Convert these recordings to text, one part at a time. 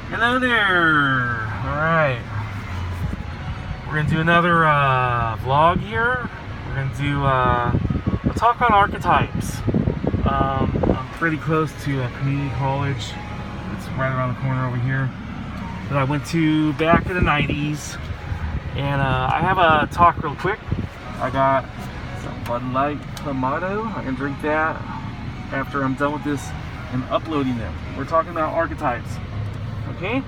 Hello there. Alright. We're going to do another vlog here. We're going to do a talk on archetypes. I'm pretty close to a community college. It's right around the corner over here that I went to back in the 90s. And I have a talk real quick. I got some Bud Light Clamato. I can drink that after I'm done with this and uploading them. We're talking about archetypes. Okay,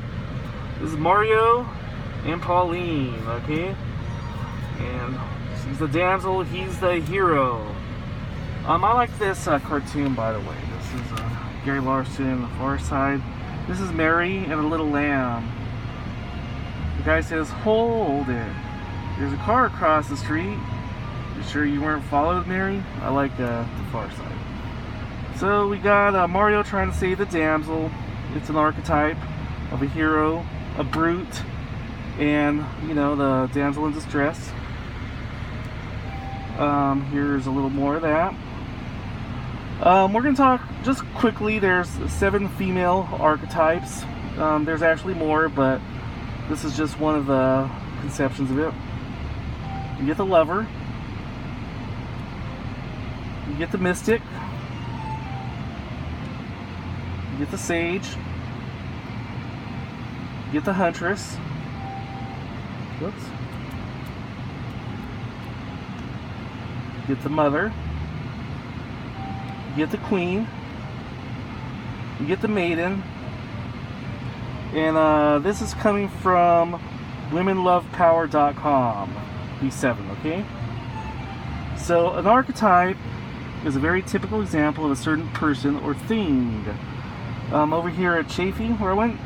this is Mario and Pauline. Okay, and she's the damsel, he's the hero. I like this cartoon, by the way. This is Gary Larson, The Far Side. This is Mary and a little lamb. The guy says, "Hold it. There's a car across the street. You sure you weren't followed, Mary?" I like The Far Side. So we got Mario trying to save the damsel. It's an archetype of a hero, a brute, and, you know, the damsel in distress. Here's a little more of that. We're going to talk just quickly. There's 7 female archetypes. There's actually more, but this is just one of the conceptions of it. You get the lover, you get the mystic, you get the sage, you get the huntress. Whoops. You get the mother. You get the queen. You get the maiden. And this is coming from womenlovepower.com. B7, okay? So an archetype is a very typical example of a certain person or thing. Over here at Chafee, where I went,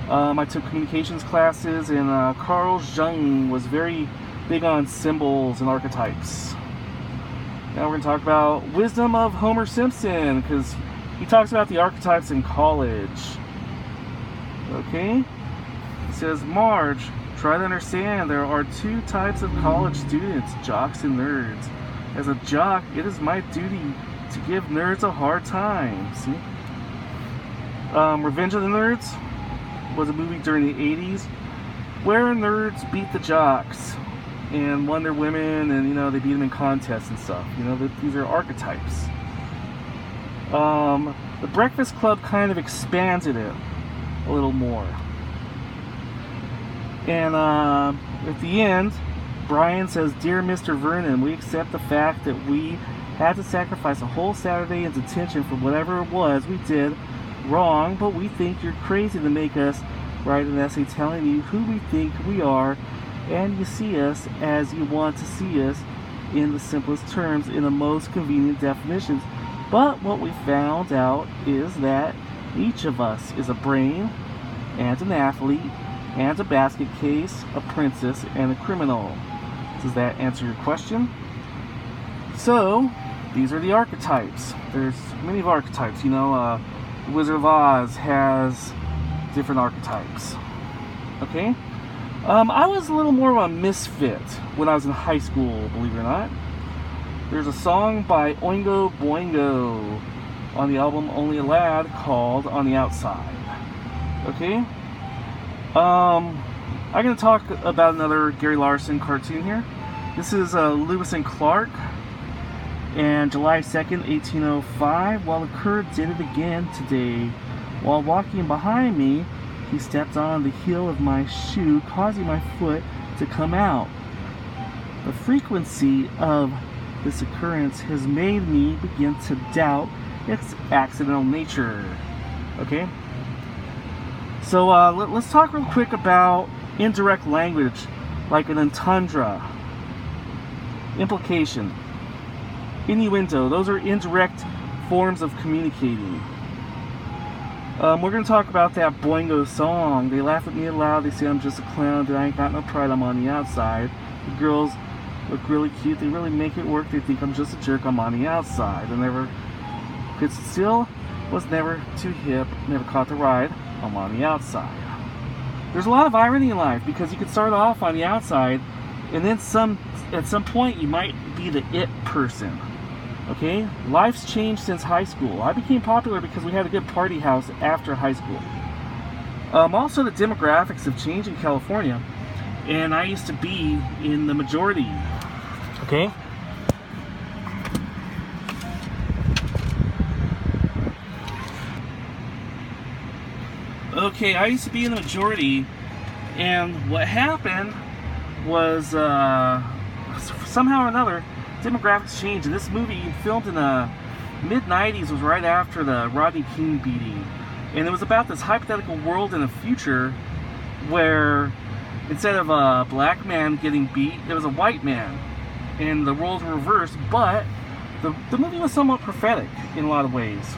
I took communications classes, and Carl Jung was very big on symbols and archetypes. Now we're going to talk about wisdom of Homer Simpson, because he talks about the archetypes in college. Okay? He says, "Marge, try to understand there are 2 types of college students, jocks and nerds. As a jock, it is my duty to give nerds a hard time." See? Revenge of the Nerds was a movie during the 80s where nerds beat the jocks and won their women, and, you know, they beat them in contests and stuff. You know, these are archetypes. The Breakfast Club kind of expanded it a little more. And at the end, Brian says, "Dear Mr. Vernon, we accept the fact that we had to sacrifice a whole Saturday in detention for whatever it was we did wrong, but we think you're crazy to make us write an essay telling you who we think we are, and you see us as you want to see us in the simplest terms, in the most convenient definitions. But what we found out is that each of us is a brain, and an athlete, and a basket case, a princess, and a criminal." Does that answer your question? So, these are the archetypes. There's many archetypes. You know, Wizard of Oz has different archetypes. Okay? I was a little more of a misfit when I was in high school, believe it or not. There's a song by Oingo Boingo on the album Only a Lad called "On the Outside." Okay? I'm going to talk about another Gary Larson cartoon here. This is Lewis and Clark. And July 2nd, 1805, "While the cur did it again today. While walking behind me, he stepped on the heel of my shoe, causing my foot to come out. The frequency of this occurrence has made me begin to doubt its accidental nature." Okay? So let's talk real quick about indirect language, like an entendre, implication, innuendo. Those are indirect forms of communicating. We're going to talk about that Boingo song. "They laugh at me aloud, they say I'm just a clown, that I ain't got no pride, I'm on the outside. The girls look really cute, they really make it work, they think I'm just a jerk, I'm on the outside. I never could still, was never too hip, never caught the ride, I'm on the outside." There's a lot of irony in life, because you could start off on the outside, and then at some point you might be the it person. Okay? Life's changed since high school. I became popular because we had a good party house after high school. Also, the demographics have changed in California, and I used to be in the majority. Okay. Okay, I used to be in the majority, and what happened was somehow or another, demographics changed. And this movie, filmed in the mid-90s, was right after the Rodney King beating. And it was about this hypothetical world in the future where instead of a black man getting beat, there was a white man. And the roles were reversed, but the movie was somewhat prophetic in a lot of ways.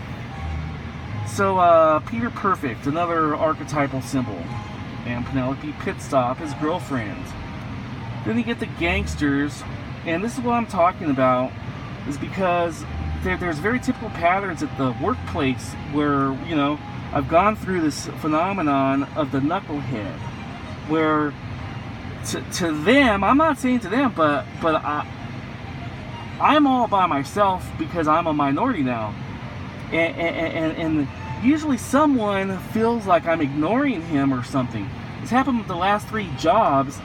So, Peter Perfect, another archetypal symbol. And Penelope Pitstop, his girlfriend. Then you get the gangsters, and this is what I'm talking about, is because there's very typical patterns at the workplace where, you know, I've gone through this phenomenon of the knucklehead, where to them, I'm not saying to them, but I'm all by myself because I'm a minority now, and usually someone feels like I'm ignoring him or something. It's happened with the last 3 jobs,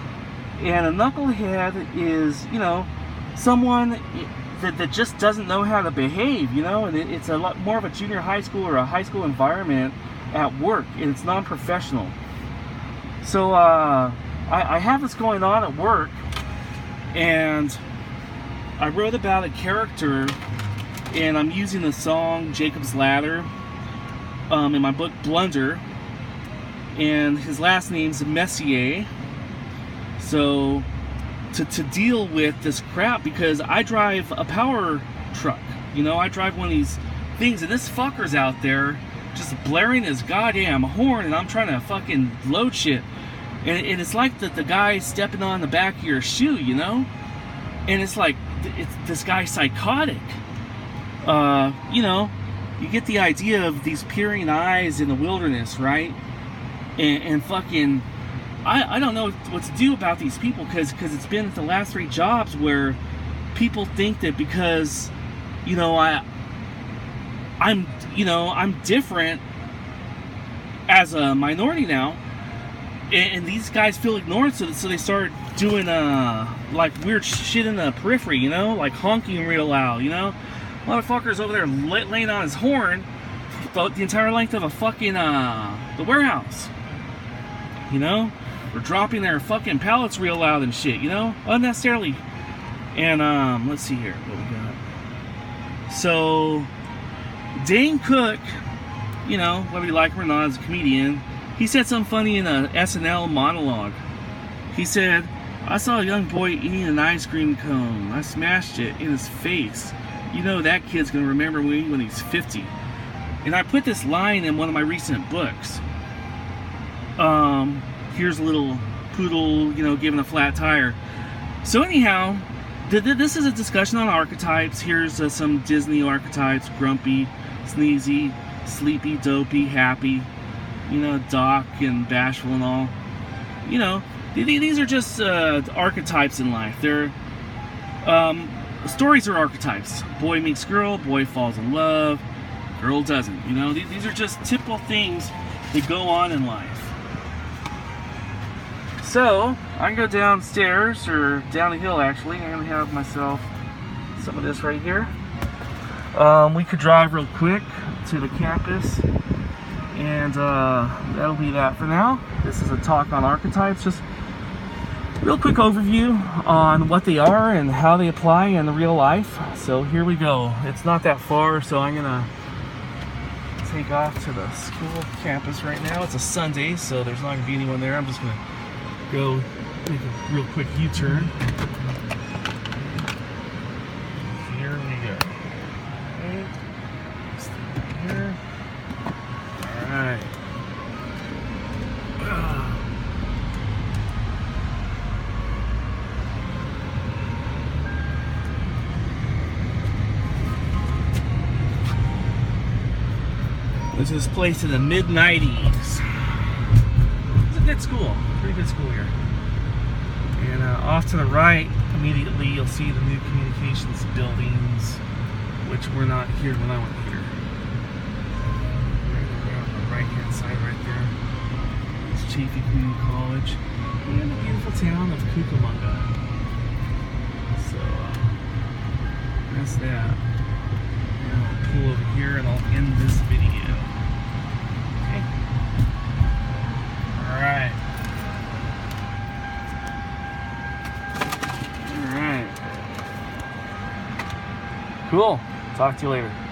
and a knucklehead is, you know, someone that just doesn't know how to behave, you know, and it's a lot more of a junior high school or a high school environment at work, and it's non-professional. So I have this going on at work, and I wrote about a character, and I'm using the song Jacob's Ladder in my book Blunder, and his last name's Messier. So to deal with this crap, because I drive a power truck, you know, I drive one of these things, and this fucker's out there just blaring his goddamn horn, and I'm trying to fucking load shit, and it's like the guy stepping on the back of your shoe, you know, and it's like this guy's psychotic. You know, you get the idea of these peering eyes in the wilderness, right? And fucking, I don't know what to do about these people, because it's been the last 3 jobs where people think that because, you know, I'm different as a minority now, and these guys feel ignored, so they start doing like weird shit in the periphery, you know, like honking real loud, you know. Motherfucker's over there laying on his horn the entire length of a fucking the warehouse, you know. Or dropping their fucking pallets real loud and shit, you know, unnecessarily. And let's see here what we got. So Dane Cook, you know, whether you like him or not, as a comedian, he said something funny in a SNL monologue. He said, "I saw a young boy eating an ice cream cone. I smashed it in his face. You know that kid's gonna remember me when he's 50." And I put this line in one of my recent books. Here's a little poodle, you know, giving a flat tire. So anyhow, this is a discussion on archetypes. Here's some Disney archetypes: grumpy, sneezy, sleepy, dopey, happy, you know, Doc and bashful and all. You know, these are just archetypes in life. They're stories are archetypes. Boy meets girl, boy falls in love, girl doesn't. You know, these are just typical things that go on in life. So I can go downstairs, or down the hill actually. I'm gonna have myself some of this right here. We could drive real quick to the campus, and that'll be that for now. This is a talk on archetypes, just real quick overview on what they are and how they apply in the real life. So here we go. It's not that far, so I'm gonna take off to the school campus right now. It's a Sunday, so there's not gonna be anyone there. I'm just gonna go make a real quick U-turn. Here we go. Okay. Here. Alright. This is placed in the mid-90s. It's a good school. Pretty good school here. And off to the right, immediately, you'll see the new communications buildings, which were not here when I went here. Right there on the right-hand side right there. Chaffey Community College and the beautiful town of Cucamonga. So that's that. Now I'll pull over here and I'll end this video. Okay. Alright. Alright. Cool. Talk to you later.